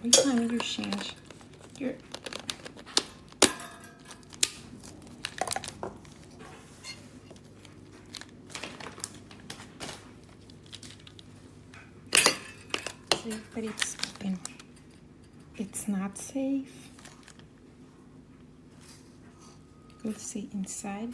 you find your change? Your see, but it's open. It's not safe. Let's see inside.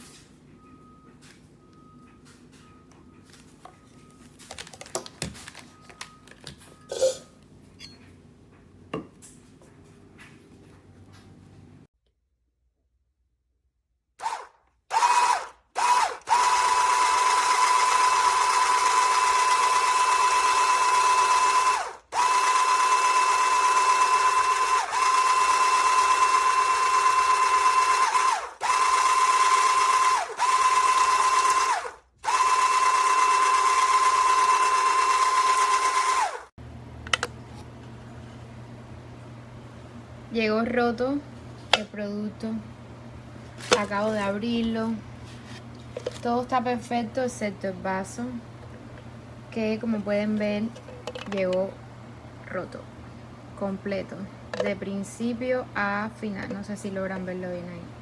Llegó roto el producto. Acabo de abrirlo. Todo está perfecto excepto el vaso, que como pueden ver llegó roto, completo, de principio a final. No sé si logran verlo bien ahí.